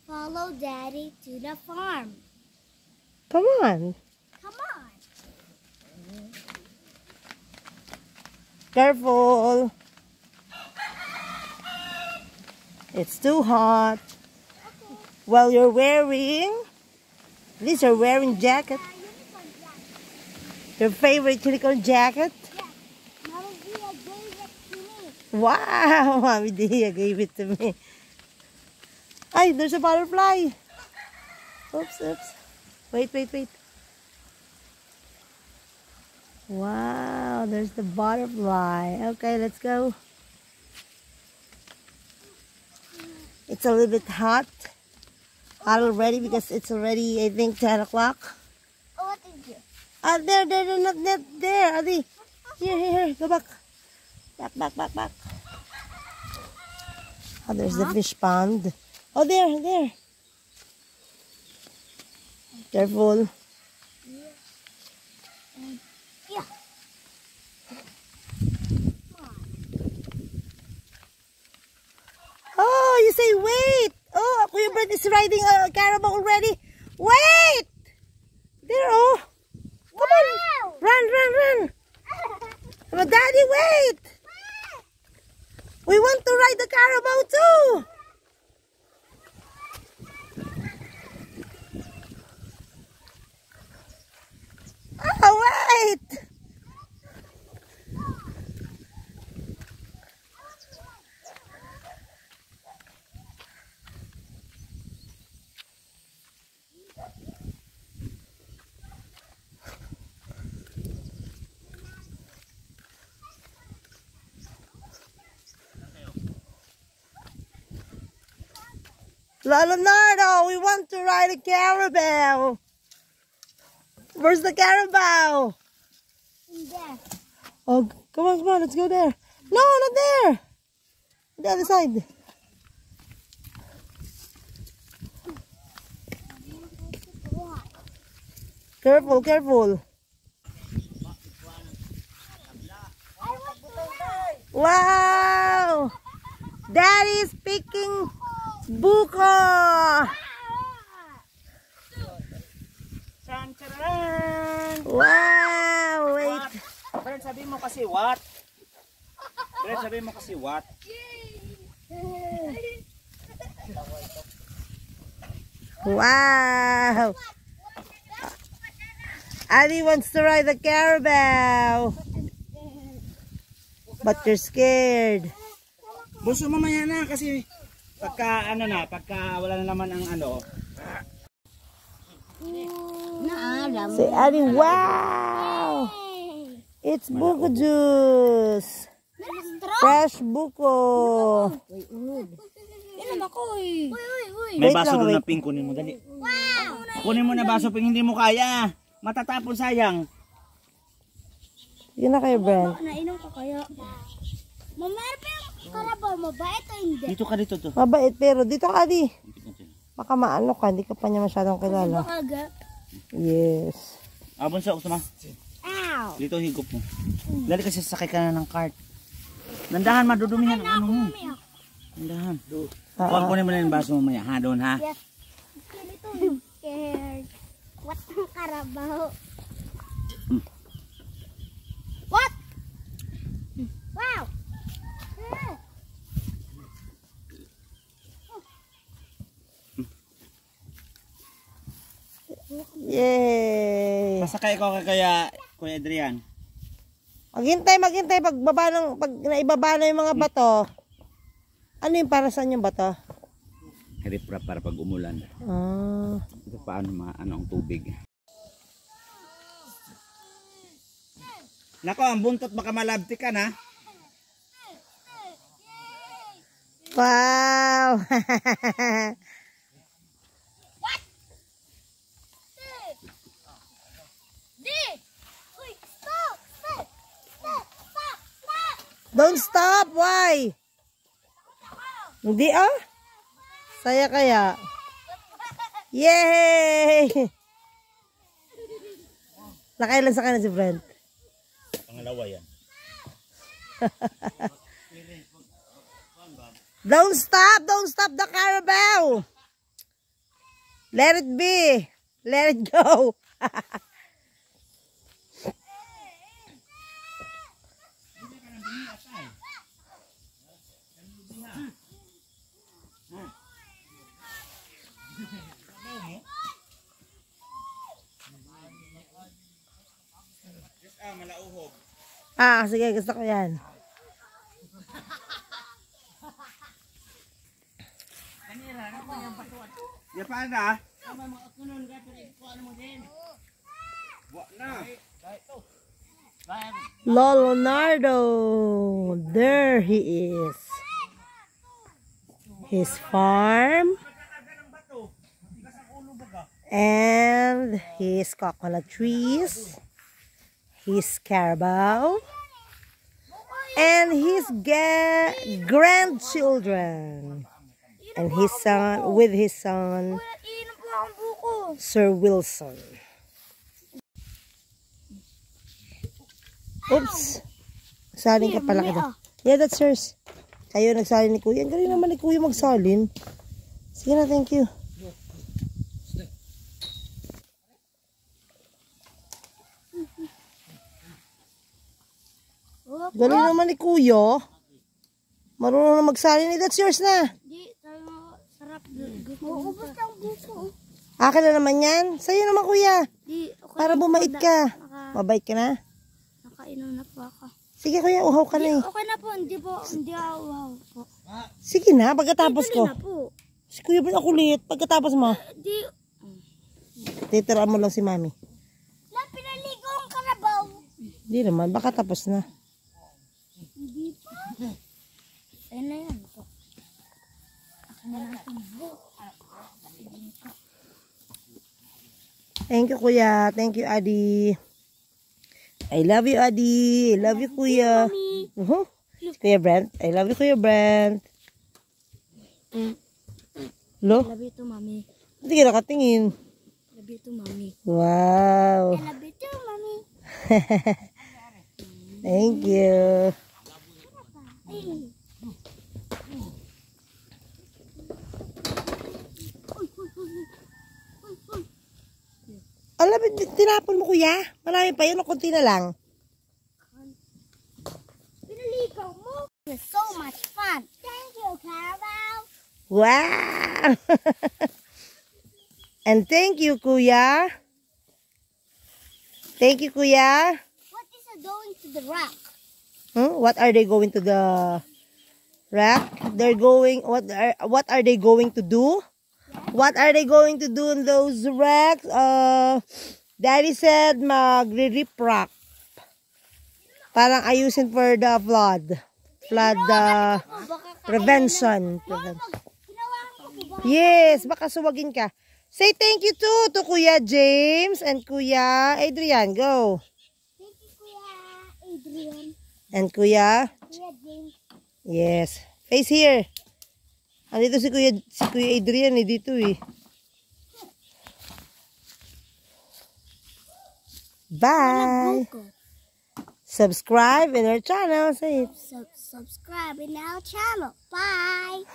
follow Daddy to the farm. Come on. Come on. Careful. It's too hot. Okay. Well, you're wearing, at least you're wearing jacket. Unicorn jacket. Your favorite unicorn jacket? Yeah. Mama Dia gave it to me. Wow, Mommy Dia gave it to me. Ay, there's a butterfly. Oops, oops. Wait, wait, wait. Wow, there's the butterfly. Okay, let's go. It's a little bit hot. Hot already because it's already, I think, 10 o'clock. Oh, what did you? They're not there. Adi, here, go back. Back. Oh, there's the fish pond. Oh, there. Careful. Yeah. Oh, you say wait. Oh, Kuya Brent is riding a carabao already. Wait! There, oh. Come on. Run. But Daddy, wait. We want to ride the carabao too. Oh, wait. Leonardo, we want to ride a carabao. Where's the carabao? In there. Oh, come on, let's go there. No, not there. The other side. Careful. Wow! Daddy's picking buko. Wow! Wait. Brent, sabi mo kasi what? Wow! Ali wants to ride the carabao. But you're scared. Buso mamaya na kasi pagka wala na naman ang ano. Say Ali, wow! It's buko juice. Fresh buko. May Wait baso lang, doon wait. na pink, kunin mo dali. Kunin mo na baso pink, hindi mo kaya. Matatapon, sayang. Yun na kayo, Brent. Nainom ka kaya? Meron pa yung karabaw, mabait o hindi? Dito to. Mabait, pero dito ka, Ali. Baka maano ka, hindi ka pa niya masyadong kilala. Aga. Yes. Abon sa usama. Ow! Dito higop mo. Dali kasi sasakay ka na ng cart. Nandahan, madudumihan ang ano mo. Nandahan. Kunin mo na yung baso mamaya, ha? Doon, ha? Yes. Ito scared. What ang karabaw? What? Wow! Yay! Masakay ko kaya, Kuya Adrian. Maghintay. Pag naibaba na yung mga bato. Ano yung para saan yung bato? Riprap para pag umulan. Ah. Ito paano maano ang tubig. Nako, ang buntot baka malabti ka na. Wow! Don't stop! Why? Hindi Saya kaya. Yay! Nakailan sa kanya si Brent? Pangalawa yan. Don't stop the carabao! Let it be. Let it go. Sige, gusto ko yan. Ya paano Leonardo. There he is. His farm. And his coconut trees. His carabao. And his grandchildren. And his son, with his son, Sir Wilson. Oops. Nagsalin ka pala kita. Yeah, that's yours. Kayo nagsalin ni Kuya. Ang galing naman ni Kuya magsalin. Sige na, thank you. Galing naman ni Kuya. Marunong na magsalin. That's yours na. Di, sarap. Maubos lang buko. Akin na naman yan. Sa'yo naman, Kuya. Di, okay. Para bumait ka. Mabait ka na? Nakainom na po ako. Sige, Kuya. Uhaw ka na eh. Okay na po. Hindi ako wow po. Sige na, pagkatapos ko. Na po. Si Kuya ba nakulit? Pagkatapos mo. Di. Titiraan mo lang si Mami. Pinaligo ang karabaw. Hindi naman. Baka tapos na. Hindi pa. Ayun na yan po. Akin na natin buko. Thank you, Kuya. Thank you, Adi. I love you, Adi. I love you, Kuya. Kuya Brent. I love you, Kuya Brent. Lo? I love you too, Mami. Hindi ka nakatingin. I love you too, Mami. Wow. I love you too, Mami. Thank you. Alam mo, tinapon mo, Kuya. Marami pa yun, o konti na lang. Pinaligo mo. It was so much fun. Thank you, Carabao. Wow! And thank you, Kuya. Thank you, Kuya. What is it going to the rock? What are they going to the rack? They're going. What are they going to do? What are they going to do in those racks? Daddy said magre-rip rock. Parang ayusin for the flood prevention. Yes, baka suwagin ka. Say thank you to Kuya James and Kuya Adrian. Go. Thank you, Kuya Adrian. And Kuya? Kuya James. Yes. Face here. Andito si Kuya Adrian eh, dito eh. Bye. Subscribe in our channel. Say it. Subscribe in our channel. Bye.